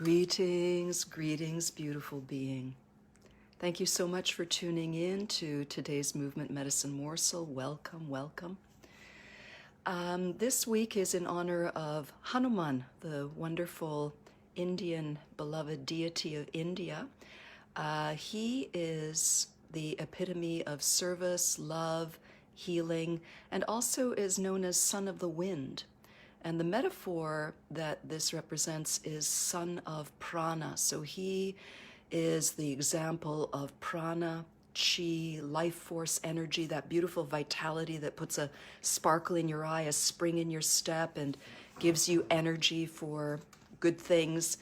Greetings, greetings, beautiful being. Thank you so much for tuning in to today's Movement Medicine Morsel. Welcome, welcome. This week is in honor of Hanuman, the wonderful Indian beloved deity of India. He is the epitome of service, love, healing, and also is known as Son of the Wind. And the metaphor that this represents is son of Prana. So he is the example of Prana, chi, life force energy, that beautiful vitality that puts a sparkle in your eye, a spring in your step, and gives you energy for good things.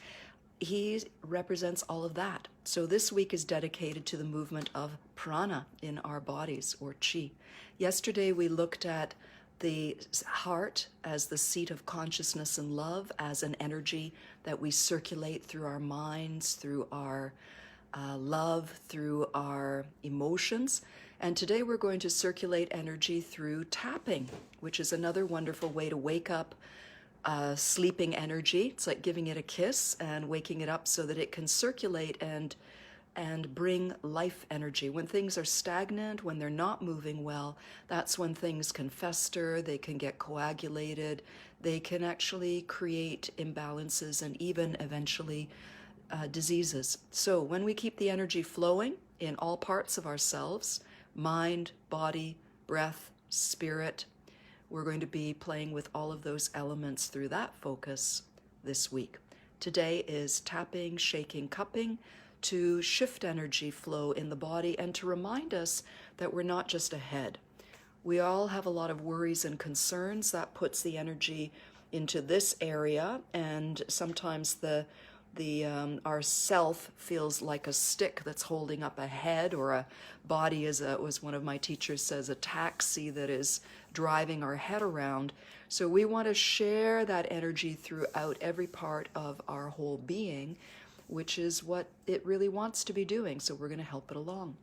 He represents all of that. So this week is dedicated to the movement of prana in our bodies, or chi. Yesterday we looked at the heart as the seat of consciousness and love, as an energy that we circulate through our minds, through our love, through our emotions. And today we're going to circulate energy through tapping, which is another wonderful way to wake up sleeping energy. It's like giving it a kiss and waking it up so that it can circulate and bring life energy. When things are stagnant, when they're not moving well, that's when things can fester, they can get coagulated, they can actually create imbalances and even eventually diseases. So when we keep the energy flowing in all parts of ourselves, mind, body, breath, spirit, we're going to be playing with all of those elements through that focus this week. Today is tapping, shaking, cupping, to shift energy flow in the body and to remind us that we're not just a head. We all have a lot of worries and concerns that puts the energy into this area, and sometimes our self feels like a stick that's holding up a head, or a body, as one of my teachers says, a taxi that is driving our head around. So we want to share that energy throughout every part of our whole being, which is what it really wants to be doing. So we're going to help it along.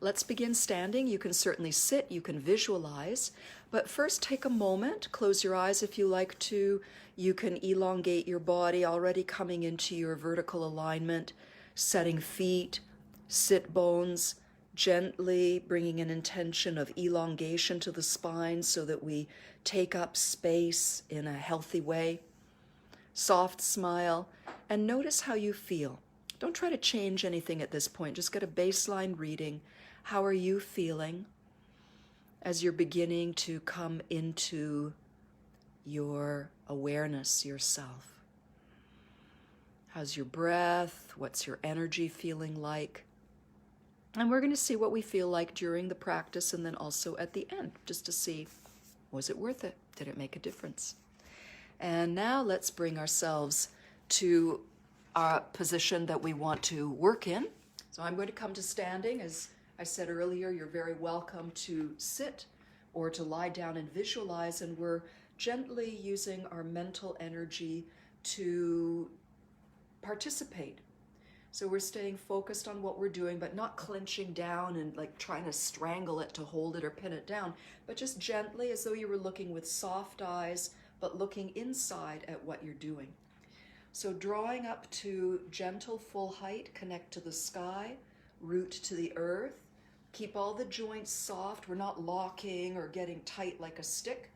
Let's begin standing. You can certainly sit, you can visualize, but first take a moment, close your eyes if you like to. You can elongate your body, already coming into your vertical alignment, setting feet, sit bones, gently bringing an intention of elongation to the spine so that we take up space in a healthy way. Soft smile, and notice how you feel. Don't try to change anything at this point. Just get a baseline reading. How are you feeling as you're beginning to come into your awareness, yourself? How's your breath? What's your energy feeling like? And we're going to see what we feel like during the practice and then also at the end, just to see, was it worth it? Did it make a difference? And now let's bring ourselves to our position that we want to work in. So I'm going to come to standing. As I said earlier, you're very welcome to sit or to lie down and visualize, and we're gently using our mental energy to participate. So we're staying focused on what we're doing, but not clenching down and like trying to strangle it to hold it or pin it down, but just gently, as though you were looking with soft eyes, but looking inside at what you're doing. So drawing up to gentle full height, connect to the sky, root to the earth. Keep all the joints soft. We're not locking or getting tight like a stick.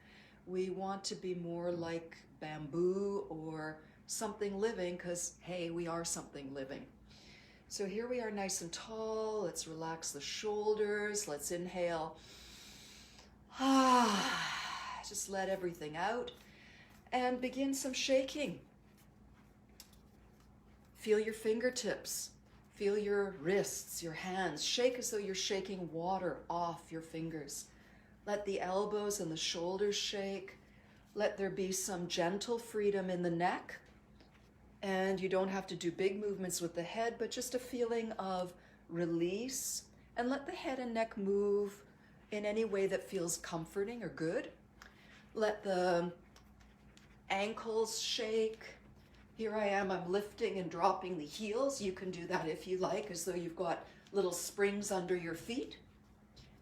We want to be more like bamboo or something living, because hey, we are something living. So here we are, nice and tall. Let's relax the shoulders. Let's inhale. Just let everything out. And begin some shaking. Feel your fingertips. Feel your wrists, your hands. Shake as though you're shaking water off your fingers. Let the elbows and the shoulders shake. Let there be some gentle freedom in the neck. And you don't have to do big movements with the head, but just a feeling of release. And let the head and neck move in any way that feels comforting or good. Let the ankles shake. Here I am, I'm lifting and dropping the heels. You can do that if you like, as though you've got little springs under your feet.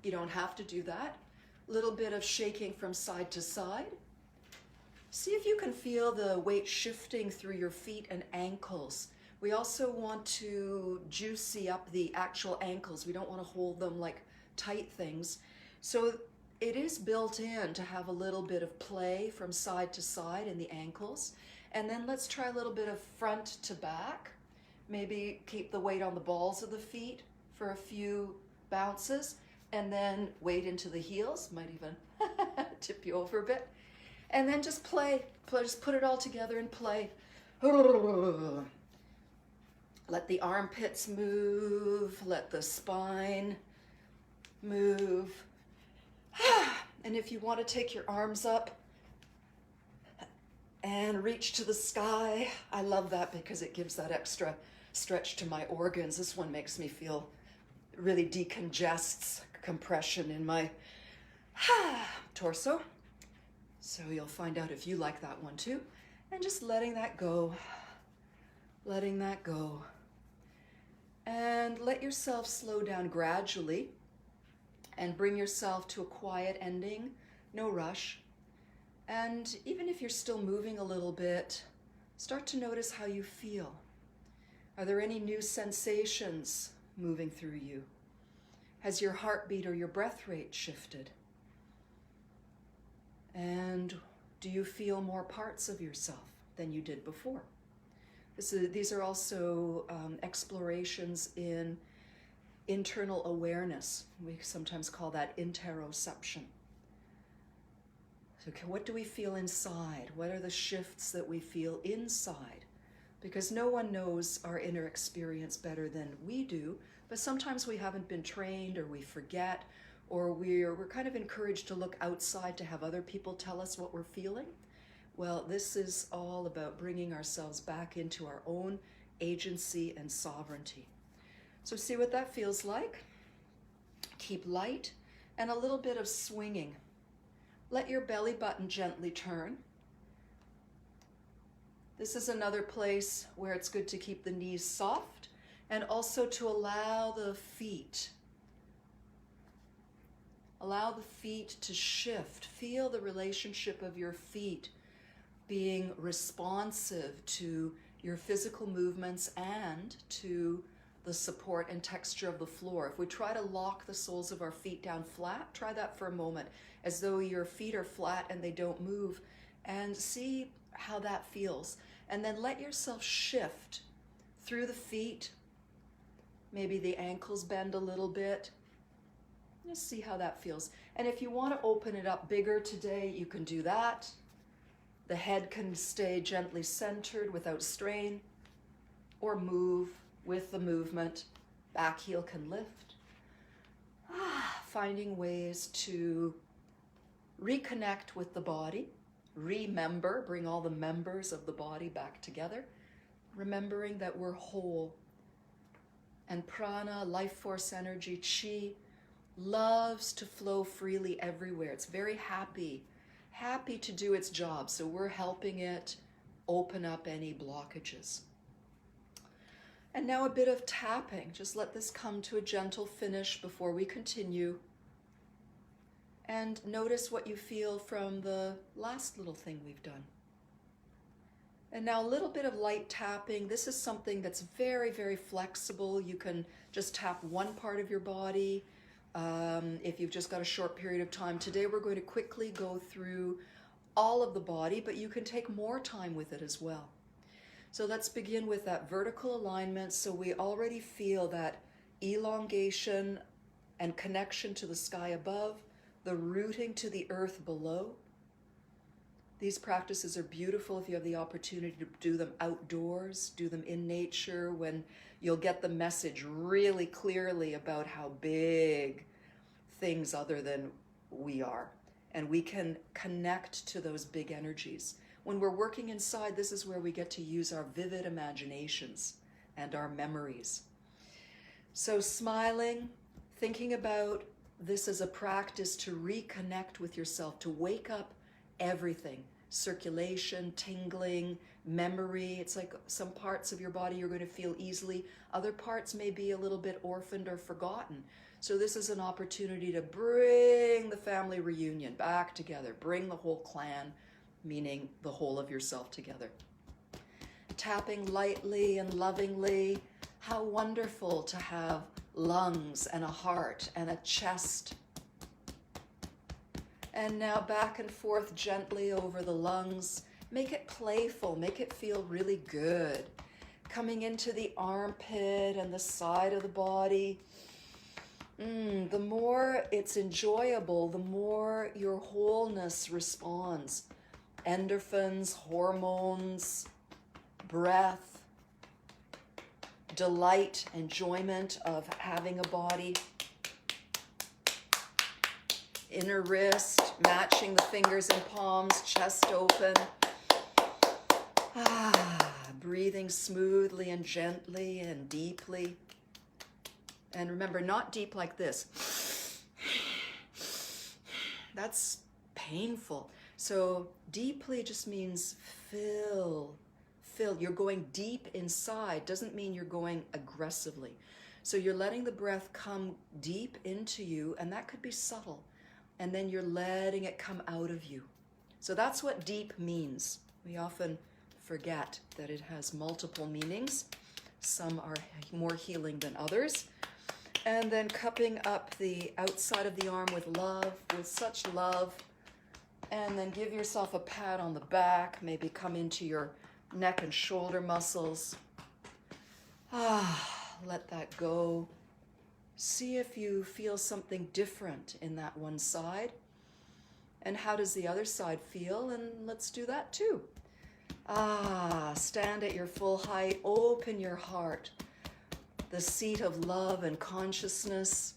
You don't have to do that. Little bit of shaking from side to side. See if you can feel the weight shifting through your feet and ankles. We also want to juicy up the actual ankles. We don't want to hold them like tight things. So it is built in to have a little bit of play from side to side in the ankles. And then let's try a little bit of front to back. Maybe keep the weight on the balls of the feet for a few bounces, and then weight into the heels. Might even tip you over a bit. And then just play. Just put it all together and play. Let the armpits move. Let the spine move. And if you want to take your arms up and reach to the sky, I love that because it gives that extra stretch to my organs. This one makes me feel really decongests compression in my torso. So you'll find out if you like that one too. And just letting that go, letting that go. And let yourself slow down gradually and bring yourself to a quiet ending, no rush. And even if you're still moving a little bit, start to notice how you feel. Are there any new sensations moving through you? Has your heartbeat or your breath rate shifted? And do you feel more parts of yourself than you did before? These are also explorations in internal awareness. We sometimes call that interoception. So what do we feel inside? What are the shifts that we feel inside? Because no one knows our inner experience better than we do, but sometimes we haven't been trained, or we forget, or we're kind of encouraged to look outside to have other people tell us what we're feeling. Well, this is all about bringing ourselves back into our own agency and sovereignty. So see what that feels like. Keep light and a little bit of swinging. Let your belly button gently turn. This is another place where it's good to keep the knees soft and also to allow the feet to shift. Feel the relationship of your feet being responsive to your physical movements and to the support and texture of the floor. If we try to lock the soles of our feet down flat, try that for a moment, as though your feet are flat and they don't move, and see how that feels. And then let yourself shift through the feet. Maybe the ankles bend a little bit. Just see how that feels. And if you want to open it up bigger today, you can do that. The head can stay gently centered without strain, or move with the movement. Back heel can lift. Finding ways to reconnect with the body. Remember, bring all the members of the body back together, remembering that we're whole. And prana, life force energy, chi, loves to flow freely everywhere. It's very happy to do its job. So we're helping it open up any blockages. And now a bit of tapping. Just let this come to a gentle finish before we continue. And notice what you feel from the last little thing we've done. And now a little bit of light tapping. This is something that's very, very flexible. You can just tap one part of your body if you've just got a short period of time. Today we're going to quickly go through all of the body, but you can take more time with it as well. So let's begin with that vertical alignment. So we already feel that elongation and connection to the sky above, the rooting to the earth below. These practices are beautiful if you have the opportunity to do them outdoors, do them in nature, when you'll get the message really clearly about how big things other than we are. And we can connect to those big energies. When we're working inside, this is where we get to use our vivid imaginations and our memories. So smiling, thinking about this as a practice to reconnect with yourself, to wake up everything. Circulation, tingling, memory. It's like some parts of your body you're going to feel easily. Other parts may be a little bit orphaned or forgotten. So this is an opportunity to bring the family reunion back together, bring the whole clan meaning the whole of yourself together. Tapping lightly and lovingly. How wonderful to have lungs and a heart and a chest. And now back and forth gently over the lungs. Make it playful, make it feel really good. Coming into the armpit and the side of the body. The more it's enjoyable, the more your wholeness responds. Endorphins, hormones, breath, delight, enjoyment of having a body. Inner wrist, matching the fingers and palms, chest open. Breathing smoothly and gently and deeply. And remember, not deep like this. That's painful. So deeply just means fill. You're going deep inside. Doesn't mean you're going aggressively. So you're letting the breath come deep into you, and that could be subtle. And then you're letting it come out of you. So that's what deep means. We often forget that it has multiple meanings. Some are more healing than others. And then cupping up the outside of the arm with love, with such love. And then give yourself a pat on the back, maybe come into your neck and shoulder muscles. Let that go. See if you feel something different in that one side. And how does the other side feel? And let's do that too. Stand at your full height, open your heart. The seat of love and consciousness.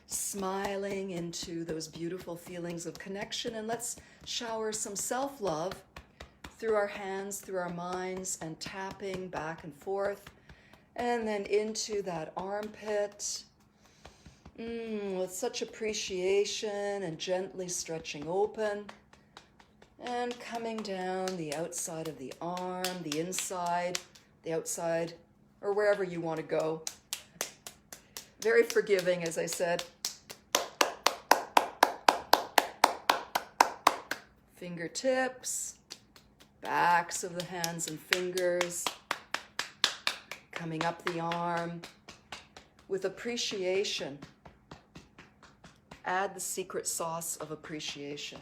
Smiling into those beautiful feelings of connection. And let's shower some self-love through our hands, through our minds, and tapping back and forth. And then into that armpit. With such appreciation and gently stretching open. And coming down the outside of the arm, the inside, the outside, or wherever you want to go. Very forgiving, as I said. Fingertips, backs of the hands and fingers, coming up the arm with appreciation. Add the secret sauce of appreciation.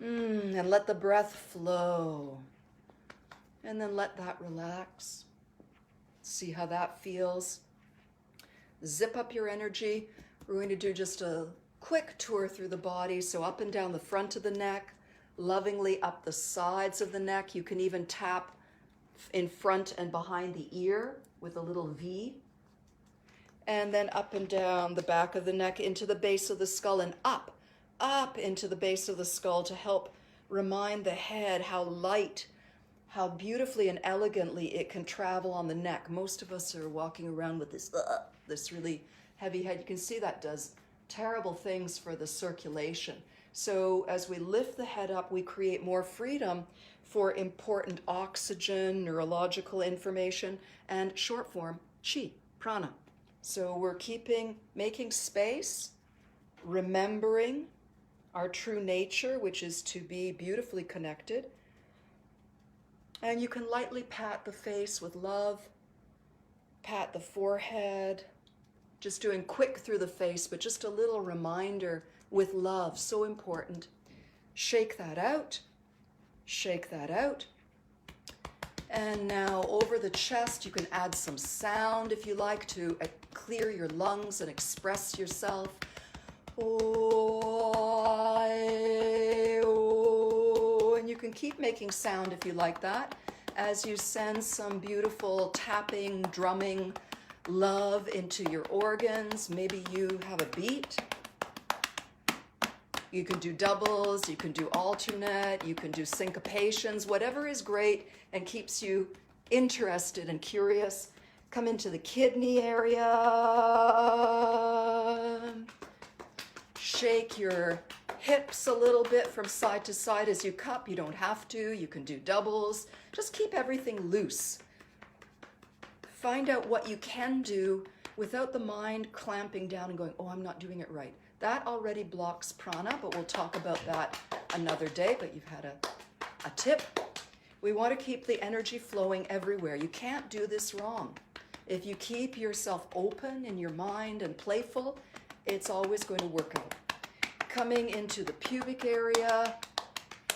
And let the breath flow. And then let that relax. See how that feels. Zip up your energy. We're going to do just a quick tour through the body. So up and down the front of the neck, lovingly up the sides of the neck. You can even tap in front and behind the ear with a little V. And then up and down the back of the neck into the base of the skull and up into the base of the skull to help remind the head how light, how beautifully and elegantly it can travel on the neck. Most of us are walking around with this really heavy head. You can see that does terrible things for the circulation. So as we lift the head up, we create more freedom for important oxygen, neurological information, and short form, chi, prana. So we're making space, remembering our true nature, which is to be beautifully connected. And you can lightly pat the face with love, pat the forehead, just doing quick through the face, but just a little reminder with love, so important. Shake that out, shake that out. And now over the chest, you can add some sound if you like to clear your lungs and express yourself. And you can keep making sound if you like that as you send some beautiful tapping, drumming love into your organs. Maybe you have a beat. You can do doubles, you can do alternate, you can do syncopations, whatever is great and keeps you interested and curious. Come into the kidney area. Shake your hips a little bit from side to side as you cup. You don't have to. You can do doubles. Just keep everything loose. Find out what you can do without the mind clamping down and going, oh, I'm not doing it right. That already blocks prana, but we'll talk about that another day, but you've had a tip. We want to keep the energy flowing everywhere. You can't do this wrong. If you keep yourself open in your mind and playful, it's always going to work out. Coming into the pubic area,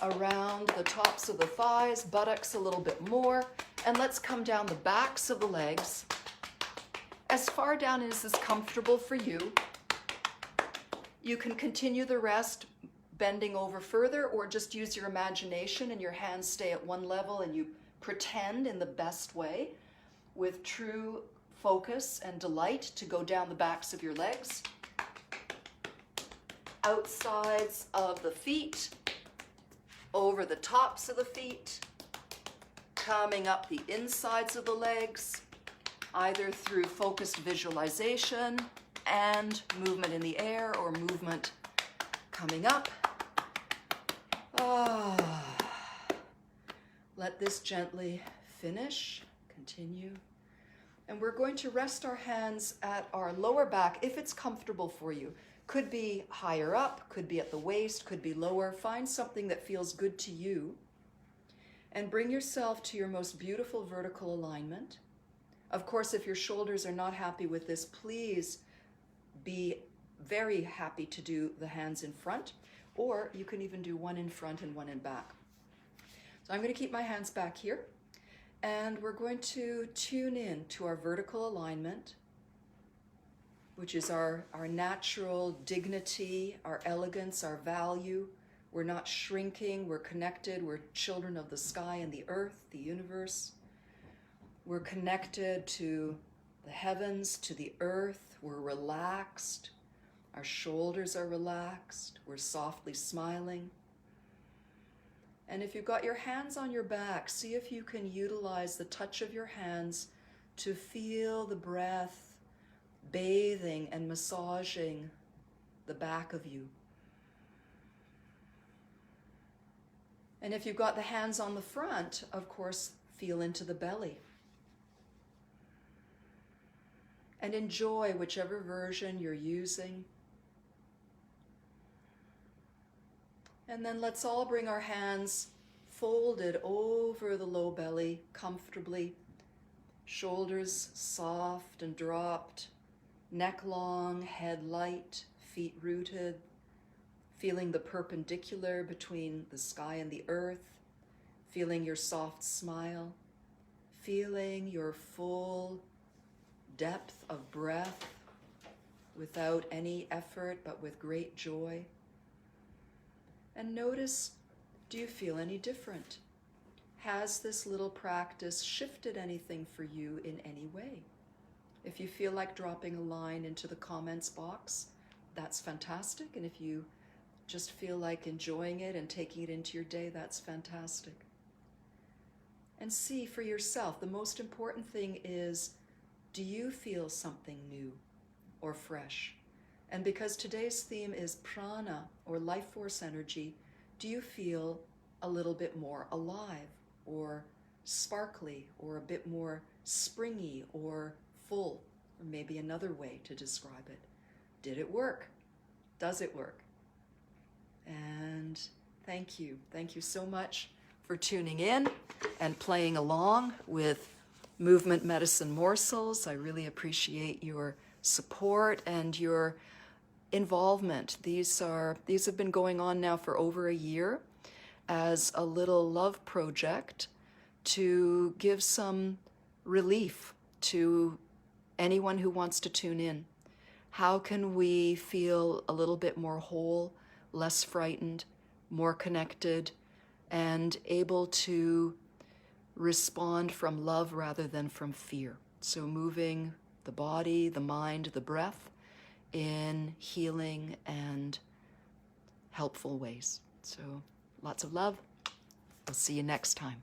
around the tops of the thighs, buttocks a little bit more, and let's come down the backs of the legs, as far down as is comfortable for you. You can continue the rest bending over further, or just use your imagination and your hands stay at one level and you pretend in the best way with true focus and delight to go down the backs of your legs, outsides of the feet, over the tops of the feet, coming up the insides of the legs, either through focused visualization and movement in the air, or movement coming up. Let this gently finish, continue. And we're going to rest our hands at our lower back if it's comfortable for you. Could be higher up, could be at the waist, could be lower. Find something that feels good to you. And bring yourself to your most beautiful vertical alignment. Of course, if your shoulders are not happy with this, please be very happy to do the hands in front, or you can even do one in front and one in back. So I'm going to keep my hands back here, and we're going to tune in to our vertical alignment, which is our natural dignity, our elegance, our value. We're not shrinking, we're connected, we're children of the sky and the earth, the universe. We're connected to the heavens, to the earth. We're relaxed. Our shoulders are relaxed. We're softly smiling. And if you've got your hands on your back, see if you can utilize the touch of your hands to feel the breath bathing and massaging the back of you. And if you've got the hands on the front, of course, feel into the belly. And enjoy whichever version you're using. And then let's all bring our hands folded over the low belly comfortably. Shoulders soft and dropped. Neck long, head light, feet rooted. Feeling the perpendicular between the sky and the earth. Feeling your soft smile. Feeling your full depth of breath without any effort, but with great joy. And notice, do you feel any different? Has this little practice shifted anything for you in any way? If you feel like dropping a line into the comments box, that's fantastic. And if you just feel like enjoying it and taking it into your day, that's fantastic. And see for yourself, the most important thing is, do you feel something new or fresh? And because today's theme is prana, or life force energy, do you feel a little bit more alive or sparkly or a bit more springy or full? Or maybe another way to describe it. Did it work? Does it work? And thank you. Thank you so much for tuning in and playing along with Movement Medicine Morsels. I really appreciate your support and your involvement. These have been going on now for over a year as a little love project to give some relief to anyone who wants to tune in. How can we feel a little bit more whole, less frightened, more connected, and able to respond from love rather than from fear? So moving the body, the mind, the breath in healing and helpful ways. So lots of love. I'll see you next time.